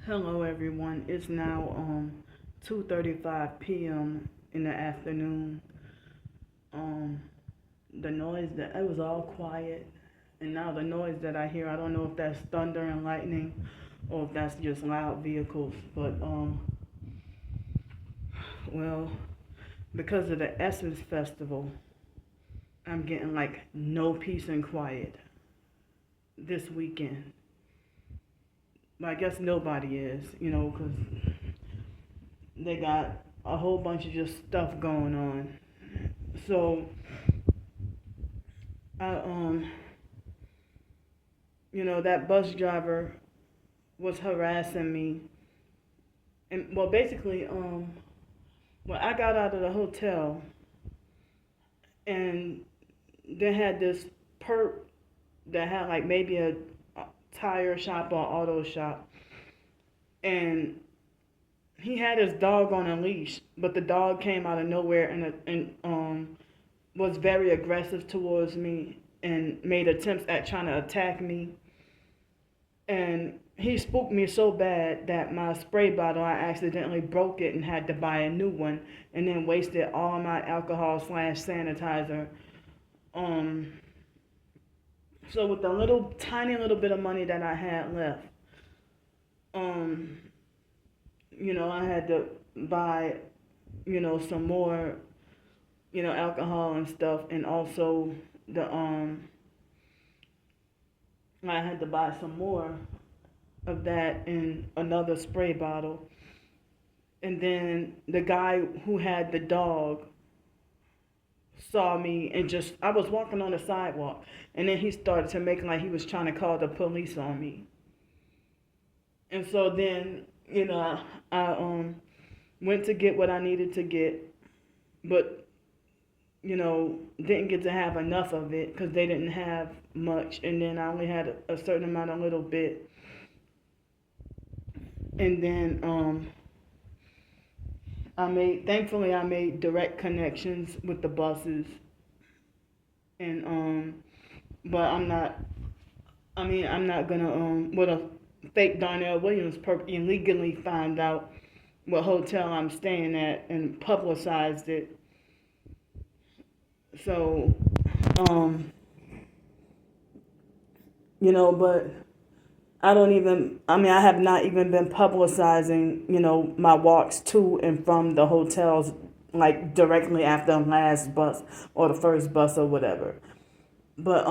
Hello everyone. It's now 2:35 p.m. in the afternoon. Um the noise that it was all quiet, and now the noise that I hear, I don't know if that's thunder and lightning or if that's just loud vehicles, but well, because of the Essence Festival, I'm getting like no peace and quiet this weekend. But I guess nobody is, cuz they got a whole bunch of just stuff going on. So I that bus driver was harassing me, and well, basically, when I got out of the hotel, and they had this perp that had like maybe a tire shop or auto shop, and he had his dog on a leash, but the dog came out of nowhere and was very aggressive towards me and made attempts at trying to attack me. And he spooked me so bad that my spray bottle, I accidentally broke it and had to buy a new one, and then wasted all my alcohol slash sanitizer. Um, so with the little tiny little bit of money that I had left, um, I had to buy, some more, alcohol and stuff, and also the I had to buy some more of that in another spray bottle. And then the guy who had the dog saw me and just, I was walking on the sidewalk, and then he started to make like he was trying to call the police on me. And so then, I went to get what I needed to get, but didn't get to have enough of it because they didn't have much, and then I only had a certain amount, a little bit, and then thankfully I made direct connections with the buses, and but I'm not gonna with a fake Darnell Williams illegally find out what hotel I'm staying at and publicized it. So um but I have not even been publicizing, my walks to and from the hotels like directly after the last bus or the first bus or whatever. But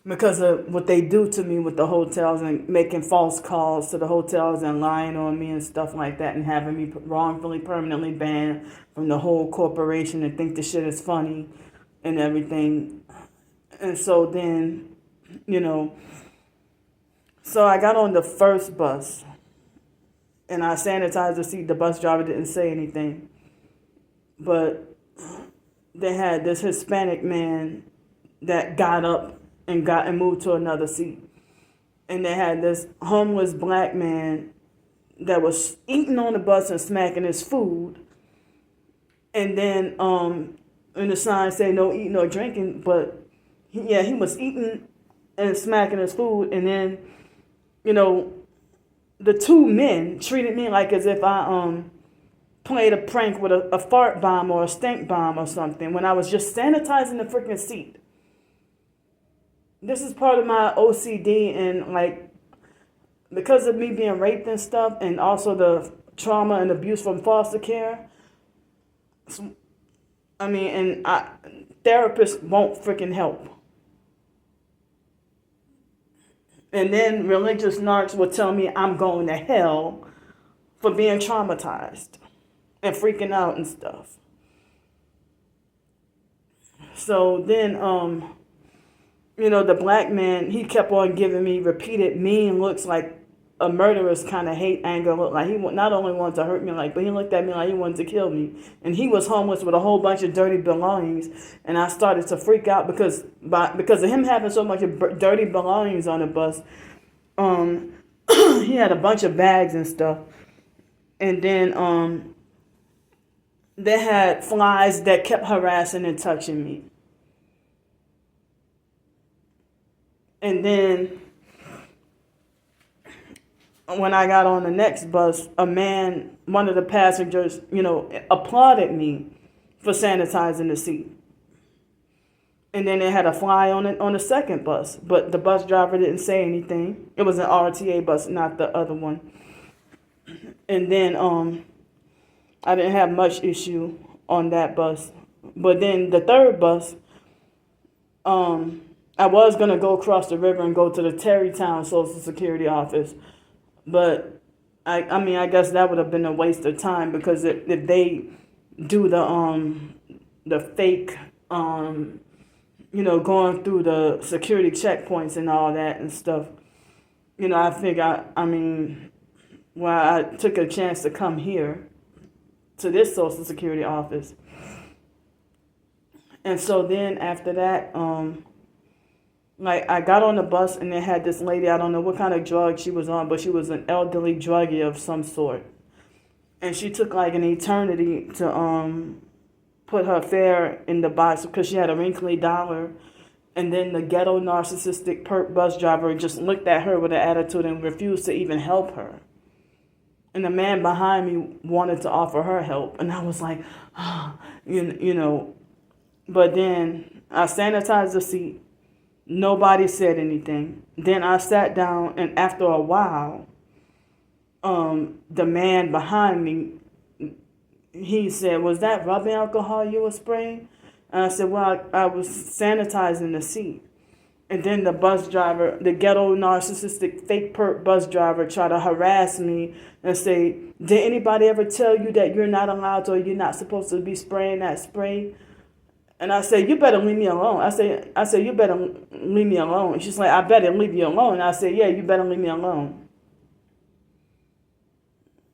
because of what they do to me with the hotels and making false calls to the hotels and lying on me and stuff like that, and having me wrongfully permanently banned from the whole corporation and think the shit is funny and everything. And so then, you know, so I got on the first bus and I sanitized the seat. The bus driver didn't say anything, but they had this Hispanic man that got up and moved to another seat, and they had this homeless black man that was eating on the bus and smacking his food, and then in the sign say no eating or drinking, but he was eating and smacking his food, and then you know the two men treated me like as if I played a prank with a fart bomb or a stink bomb or something when I was just sanitizing the freaking seat. This is part of my OCD, and like because of me being raped and stuff, and also the trauma and abuse from foster care. Therapists won't freaking help. And then religious narcs will tell me I'm going to hell for being traumatized and freaking out and stuff. So then, the black man, he kept on giving me repeated mean looks, like a murderous kind of hate anger look. Like he not only wanted to hurt me, but he looked at me like he wanted to kill me. And he was homeless with a whole bunch of dirty belongings. And I started to freak out because of him having so much of dirty belongings on the bus. He had a bunch of bags and stuff. And then they had flies that kept harassing and touching me. And then when I got on the next bus, a man, one of the passengers, applauded me for sanitizing the seat. And then they had a fly on it on the second bus, but the bus driver didn't say anything. It was an RTA bus, not the other one. And then I didn't have much issue on that bus. But then the third bus, I was gonna go across the river and go to the Terrytown Social Security office, but I guess that would have been a waste of time, because if they do the fake going through the security checkpoints and all that and stuff, I think I took a chance to come here to this Social Security office. And so then after that, I got on the bus and they had this lady, I don't know what kind of drug she was on, but she was an elderly druggie of some sort. And she took like an eternity to put her fare in the box because she had a wrinkly dollar. And then the ghetto narcissistic perp bus driver just looked at her with an attitude and refused to even help her. And the man behind me wanted to offer her help. And I was like, But then I sanitized the seat. Nobody said anything. Then I sat down, and after a while, the man behind me, he said, "Was that rubbing alcohol you were spraying?" And I said, "Well, I was sanitizing the seat." And then the bus driver, the ghetto narcissistic fake perp bus driver, tried to harass me and say, "Did anybody ever tell you that you're not allowed to, or you're not supposed to be spraying that spray?" And I said, "You better leave me alone." I said, "You better leave me alone." And she's like, "I better leave you alone." And I said, "Yeah, you better leave me alone."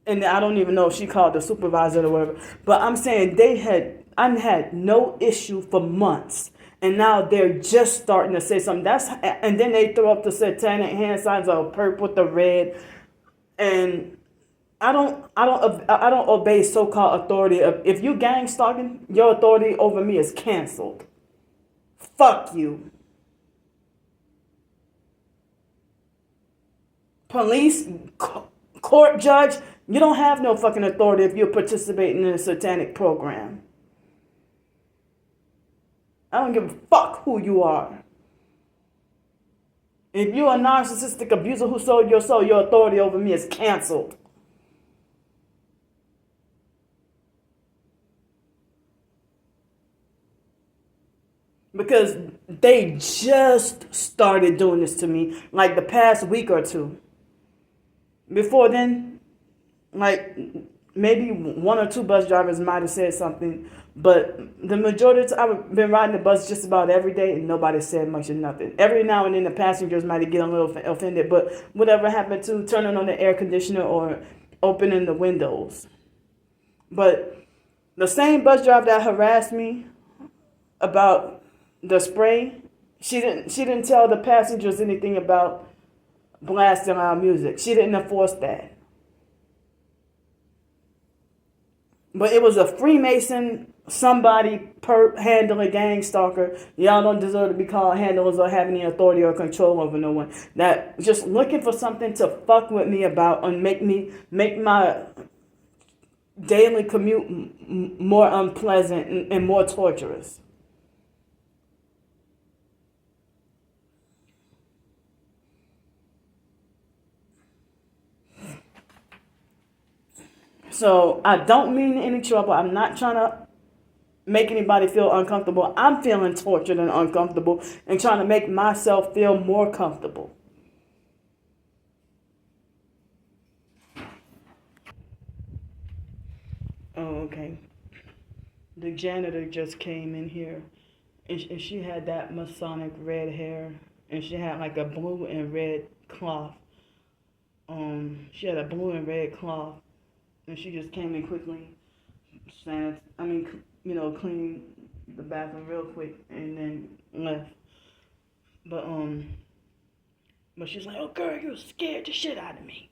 And I don't even know if she called the supervisor or whatever. But I'm saying I had no issue for months. And now they're just starting to say something. And then they throw up the satanic hand signs of perp with the red. And I don't obey so-called authority. If you gang stalking, your authority over me is canceled. Fuck you. Police, court judge, you don't have no fucking authority if you're participating in a satanic program. I don't give a fuck who you are. If you're a narcissistic abuser who sold your soul, your authority over me is canceled. Because they just started doing this to me like the past week or two. Before then, like maybe one or two bus drivers might have said something, but the majority, I've been riding the bus just about every day and nobody said much of nothing. Every now and then the passengers might get a little offended, but whatever happened to turning on the air conditioner or opening the windows. But the same bus driver that harassed me about the spray, she didn't tell the passengers anything about blasting our music. She didn't enforce that. But it was a Freemason, somebody handler, gang stalker. Y'all don't deserve to be called handlers or have any authority or control over no one. That just looking for something to fuck with me about and make my daily commute more unpleasant and more torturous. So I don't mean any trouble. I'm not trying to make anybody feel uncomfortable. I'm feeling tortured and uncomfortable and trying to make myself feel more comfortable. Oh, okay. The janitor just came in here and she had that Masonic red hair and she had like a blue and red cloth. She had a blue and red cloth. And she just came in quickly, cleaned the bathroom real quick and then left. But she's like, "Oh girl, you scared the shit out of me."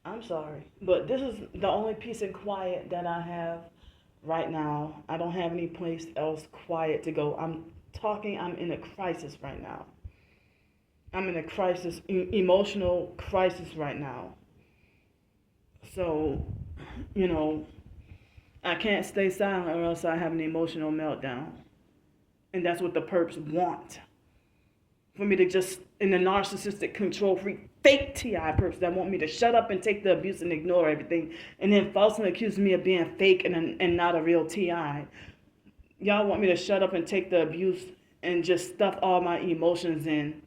I'm sorry, but this is the only peace and quiet that I have right now. I don't have any place else quiet to go. I'm in a crisis right now. I'm in a crisis, emotional crisis right now. So, you know, I can't stay silent or else I have an emotional meltdown. And that's what the perps want. For me to just, in the narcissistic control freak, fake TI perps that want me to shut up and take the abuse and ignore everything, and then falsely accuse me of being fake and not a real TI. Y'all want me to shut up and take the abuse and just stuff all my emotions in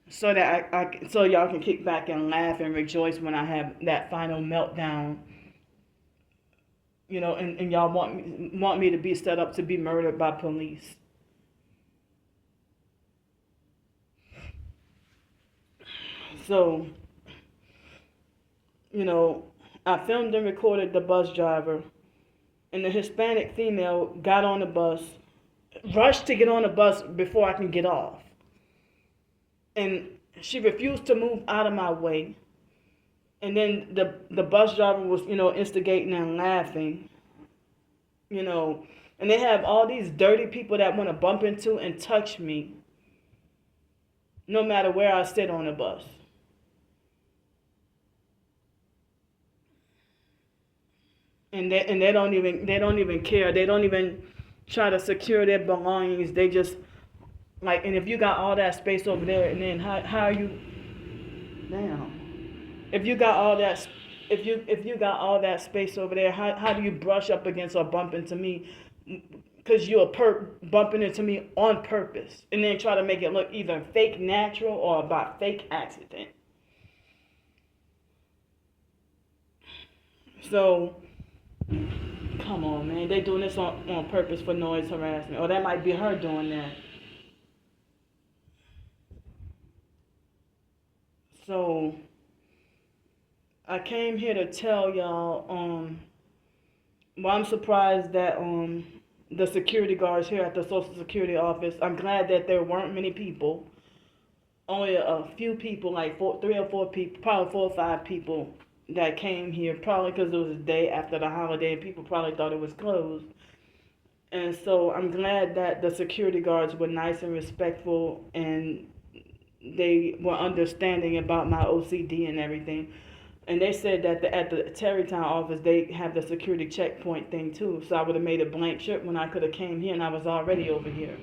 so that so y'all can kick back and laugh and rejoice when I have that final meltdown. You know, and y'all want me to be set up to be murdered by police. So, you know, I filmed and recorded the bus driver, and the Hispanic female got on the bus, rushed to get on the bus before I can get off. And she refused to move out of my way. And then the bus driver was, you know, instigating and laughing, you know. And they have all these dirty people that want to bump into and touch me no matter where I sit on the bus. And they don't even care. They don't even try to secure their belongings. They just like, and if you got all that space over there, and then how are you, damn, if you got all that if you got all that space over there, how do you brush up against or bump into me? Because you're bumping into me on purpose, and then try to make it look either fake natural or by fake accident. So, come on, man. They doing this on purpose for noise harassment. Or that might be her doing that. So, I came here to tell y'all, well, I'm surprised that, the security guards here at the Social Security office, I'm glad that there weren't many people. Only a few people, like 3 or 4 people, probably 4 or 5 people that came here, probably because it was the day after the holiday and people probably thought it was closed. And so I'm glad that the security guards were nice and respectful, and they were understanding about my OCD and everything. And they said that at the Terrytown office, they have the security checkpoint thing too. So I would have made a blank trip when I could have came here and I was already over here.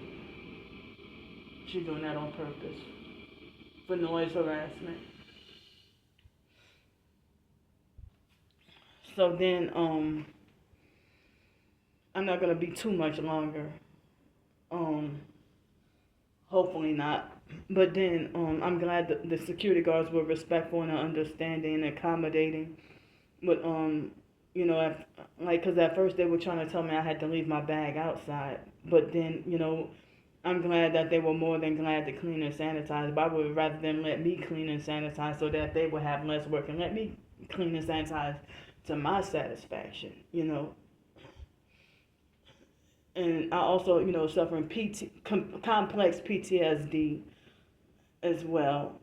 She's doing that on purpose for noise harassment. So then, I'm not gonna be too much longer. Hopefully not. But then, I'm glad that the security guards were respectful and understanding and accommodating. But you know, cause at first they were trying to tell me I had to leave my bag outside. But then, you know, I'm glad that they were more than glad to clean and sanitize. But I would rather them let me clean and sanitize so that they would have less work and let me clean and sanitize to my satisfaction, you know. And I also, you know, suffering complex PTSD as well,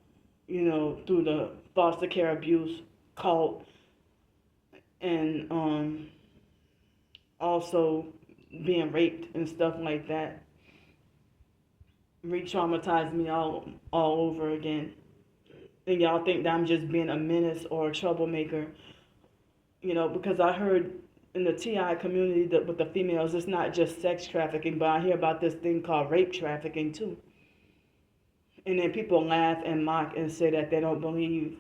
you know, through the foster care abuse cult, and also being raped and stuff like that. Re-traumatized me all over again. And y'all think that I'm just being a menace or a troublemaker, you know, because I heard in the TI community that with the females, it's not just sex trafficking, but I hear about this thing called rape trafficking too. And then people laugh and mock and say that they don't believe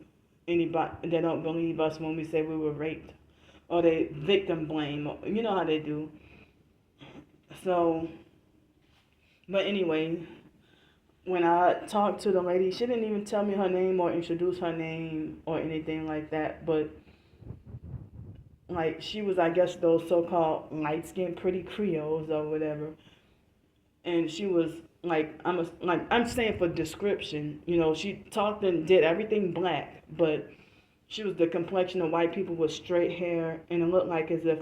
us when we say we were raped, or they victim blame. You know how they do. So, but anyway, when I talked to the lady, she didn't even tell me her name or introduce her name or anything like that. But like, she was, I guess, those so-called light-skinned pretty Creoles or whatever. And she was like, I'm saying for description, you know, she talked and did everything black, but she was the complexion of white people with straight hair, and it looked like as if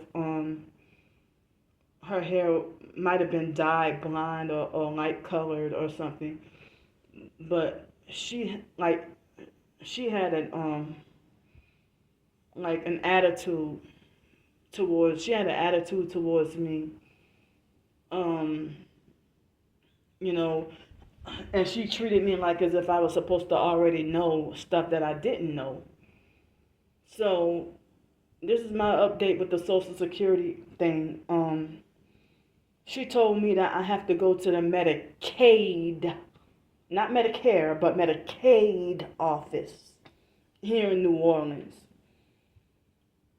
her hair might have been dyed blonde or light colored or something. But she had an attitude she had an attitude towards me. You know, And she treated me like as if I was supposed to already know stuff that I didn't know. So this is my update with the Social Security thing. She told me that I have to go to the Medicaid, not Medicare, but Medicaid office here in New Orleans.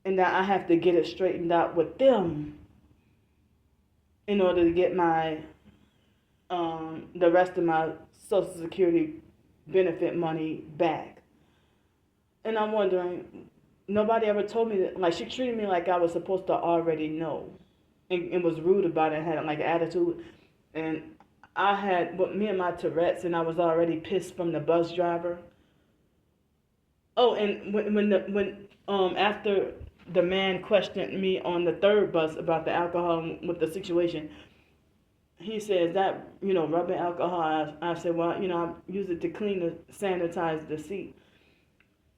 And that I have to get it straightened out with them in order to get my the rest of my Social Security benefit money back. And I'm wondering, nobody ever told me that. Like, she treated me like I was supposed to already know, and was rude about it, and had like an attitude. And I had, but me and my Tourette's, and I was already pissed from the bus driver. Oh, and when after the man questioned me on the third bus about the alcohol with the situation, he says that, rubbing alcohol. I said, well, I use it to sanitize the seat.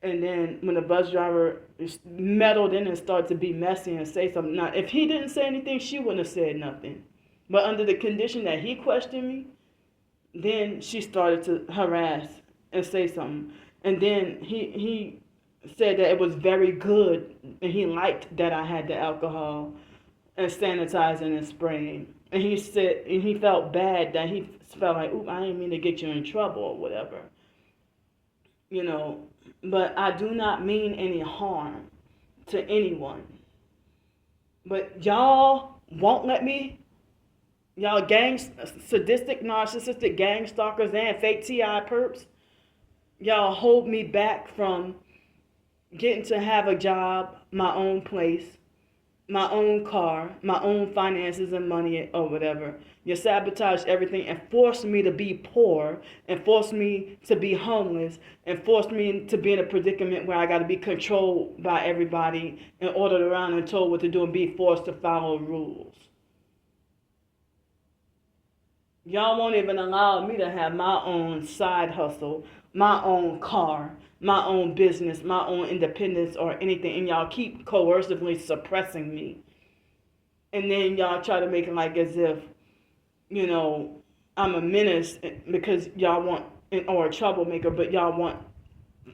And then when the bus driver meddled in and started to be messy and say something, now if he didn't say anything, she wouldn't have said nothing. But under the condition that he questioned me, then she started to harass and say something. And then he said that it was very good, and he liked that I had the alcohol and sanitizing and spraying. And he said, and he felt bad that he felt like, oop, I didn't mean to get you in trouble or whatever. But I do not mean any harm to anyone. But y'all won't let me. Y'all sadistic, narcissistic gang stalkers and fake TI perps. Y'all hold me back from getting to have a job, my own place, my own car, my own finances and money or whatever. You sabotage everything and force me to be poor, and force me to be homeless, and force me to be in a predicament where I got to be controlled by everybody and ordered around and told what to do and be forced to follow rules. Y'all won't even allow me to have my own side hustle, my own car, my own business, my own independence or anything. And y'all keep coercively suppressing me. And then y'all try to make it like as if, I'm a menace because y'all want, or a troublemaker, but y'all want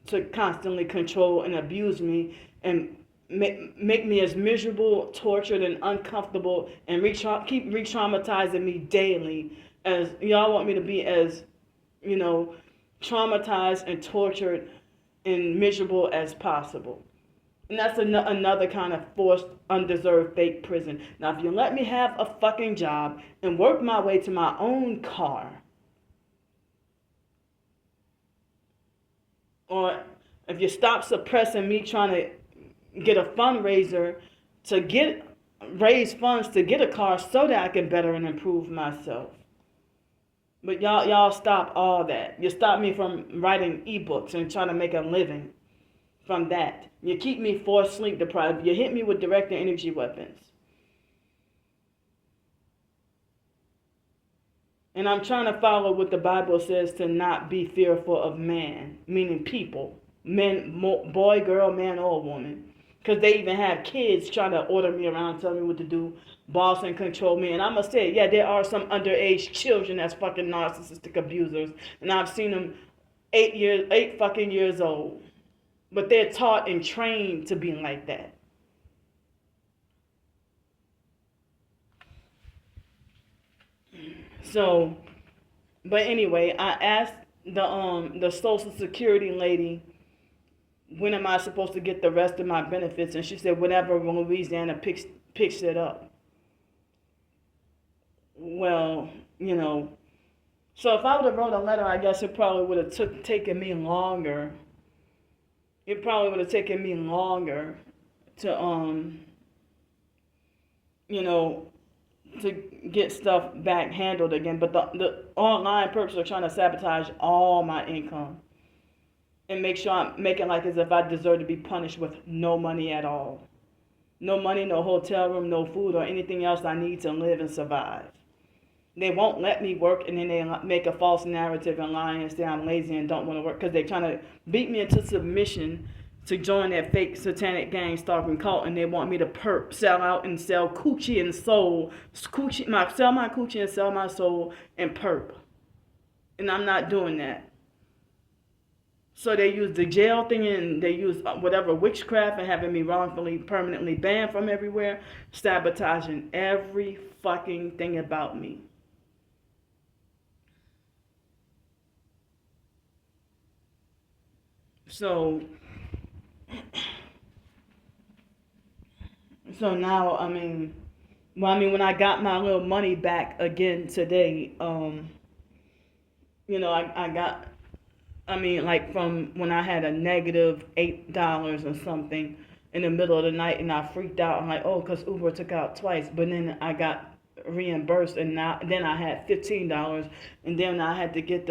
to constantly control and abuse me and make me as miserable, tortured, and uncomfortable, and keep re-traumatizing me daily, as y'all want me to be as, traumatized and tortured and miserable as possible. And that's another kind of forced, undeserved fake prison. Now, if you let me have a fucking job and work my way to my own car, or if you stop suppressing me trying to get a fundraiser to raise funds to get a car so that I can better and improve myself. But y'all stop all that. You stop me from writing ebooks and trying to make a living from that. You keep me forced sleep deprived. You hit me with direct energy weapons. And I'm trying to follow what the Bible says to not be fearful of man, meaning people, men, boy, girl, man, or woman. Because they even have kids trying to order me around, tell me what to do, boss and control me. And I'm going to say, yeah, there are some underage children that's fucking narcissistic abusers. And I've seen them 8 fucking years old. But they're taught and trained to be like that. So, but anyway, I asked the Social Security lady, when am I supposed to get the rest of my benefits? And she said, whenever Louisiana picks it up. Well, so if I would have wrote a letter, I guess it probably would have taken me longer. It probably would have taken me longer to, to get stuff back handled again. But the online perps are trying to sabotage all my income and make sure I'm making like as if I deserve to be punished with no money at all. No money, no hotel room, no food, or anything else I need to live and survive. They won't let me work, and then they make a false narrative and lie and say I'm lazy and don't want to work because they're trying to beat me into submission to join that fake satanic gang stalking cult, and they want me to sell out and sell coochie and soul, sell my coochie and sell my soul and perp And I'm not doing that. So they use the jail thing, and they use whatever witchcraft and having me wrongfully permanently banned from everywhere, sabotaging every fucking thing about me. So now, when I got my little money back again today, I got, like from when I had a negative $8 or something in the middle of the night, and I freaked out. I'm like, oh, because Uber took out twice, but then I got reimbursed, and then I had $15, and then I had to get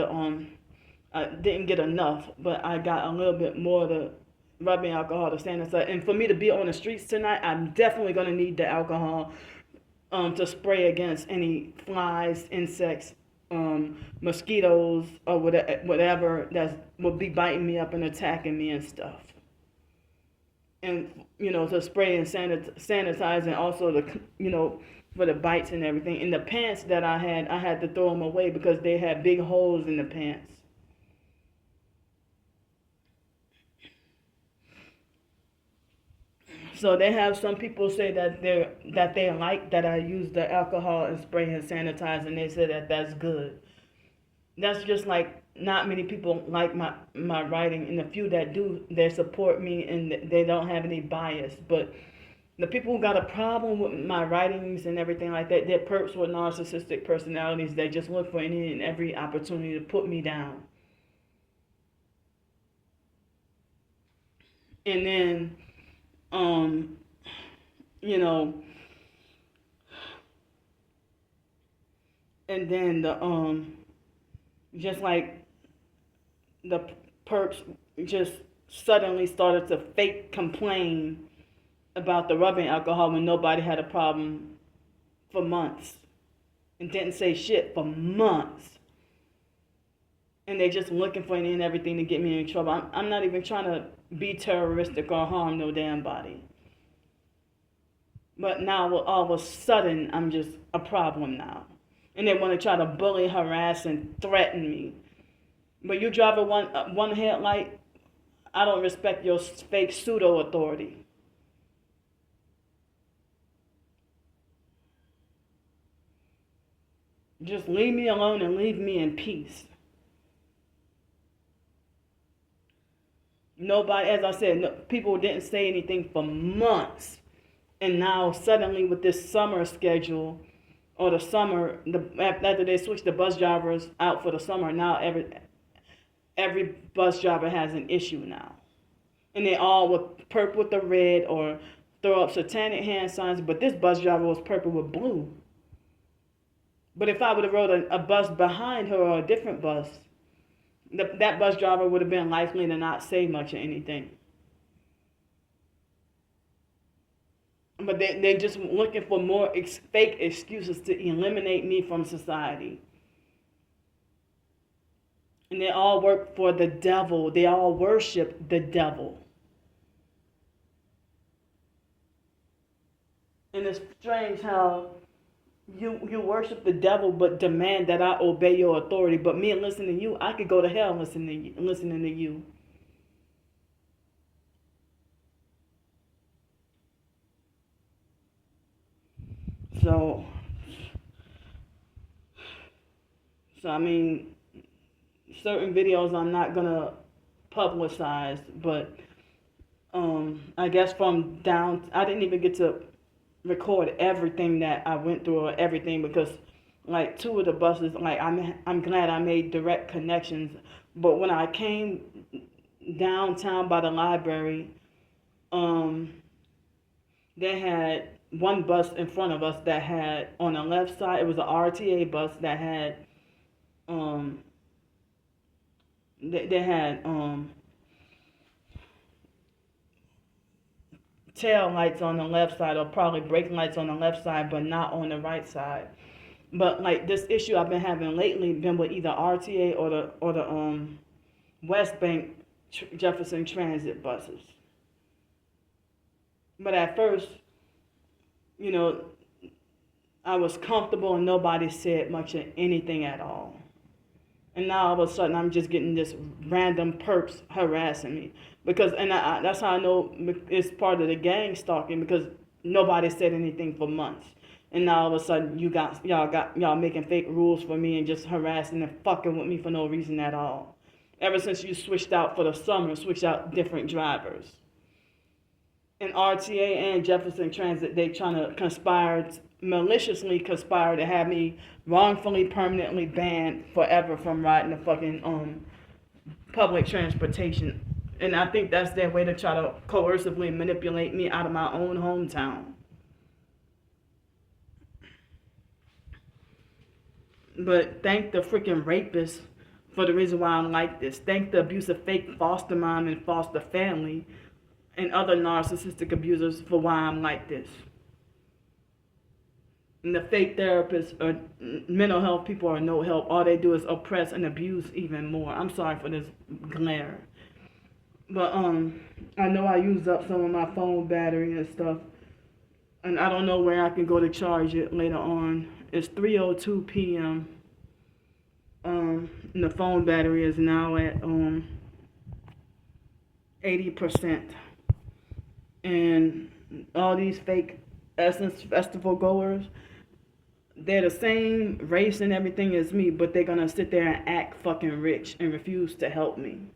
I didn't get enough, but I got a little bit more to rubbing alcohol to sanitize. And for me to be on the streets tonight, I'm definitely gonna need the alcohol to spray against any flies, insects, mosquitoes, or whatever that will be biting me up and attacking me and stuff. And to spray and sanitize, and also for the bites and everything. And the pants that I had to throw them away because they had big holes in the pants. So they have some people say that they like that I use the alcohol and spray and sanitize, and they say that that's good. That's just like not many people like my writing, and the few that do, they support me and they don't have any bias. But the people who got a problem with my writings and everything like that, they're perps with narcissistic personalities. They just look for any and every opportunity to put me down. And then and then the just like the perps just suddenly started to fake complain about the rubbing alcohol when nobody had a problem for months, and didn't say shit for months. And they just looking for any and everything to get me in trouble. I'm not even trying to be terroristic or harm no damn body. But now all of a sudden I'm just a problem now. And they want to try to bully, harass, and threaten me. But you drive one headlight, I don't respect your fake pseudo authority. Just leave me alone and leave me in peace. Nobody, as I said, no, people didn't say anything for months. And now suddenly with this summer schedule, or the summer, after they switched the bus drivers out for the summer, now every bus driver has an issue now. And they all were purple with the red or throw up satanic hand signs, but this bus driver was purple with blue. But if I would have rode a bus behind her, or a different bus, that bus driver would have been likely to not say much or anything. But they're just looking for more fake excuses to eliminate me from society. And they all work for the devil. They all worship the devil. And it's strange how you worship the devil but demand that I obey your authority. But me listening to you, I could go to hell listening to you. So certain videos I'm not gonna publicize, but I guess I didn't even get to record everything that I went through, or everything, because like two of the buses, like I'm glad I made direct connections. But when I came downtown by the library, they had one bus in front of us that had, on the left side, it was an RTA bus that had they had tail lights on the left side, or probably brake lights on the left side, but not on the right side. But like this issue I've been having lately been with either RTA or the West Bank Jefferson Transit buses. But at first, I was comfortable and nobody said much of anything at all. And now all of a sudden I'm just getting this random perps harassing me because, and that's how I know it's part of the gang stalking, because nobody said anything for months, and now all of a sudden y'all making fake rules for me and just harassing and fucking with me for no reason at all. Ever since you switched out for the summer, switched out different drivers. In RTA and Jefferson Transit, they trying to maliciously conspire to have me wrongfully permanently banned forever from riding the fucking public transportation. And I think that's their way to try to coercively manipulate me out of my own hometown. But thank the freaking rapists for the reason why I'm like this. Thank the abusive fake foster mom and foster family and other narcissistic abusers for why I'm like this. And the fake therapists or mental health people are no help. All they do is oppress and abuse even more. I'm sorry for this glare. But I know I used up some of my phone battery and stuff. And I don't know where I can go to charge it later on. It's 3:02 p.m. And the phone battery is now at 80%. And all these fake Essence Festival goers, they're the same race and everything as me, but they're gonna sit there and act fucking rich and refuse to help me.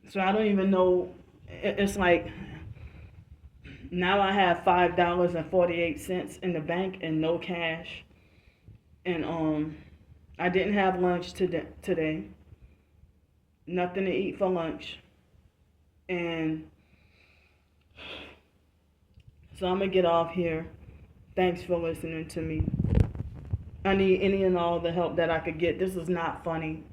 So I don't even know. It's like now I have $5.48 in the bank and no cash. And I didn't have lunch today. Nothing to eat for lunch. And so I'm gonna get off here. Thanks for listening to me. I need any and all the help that I could get. This is not funny.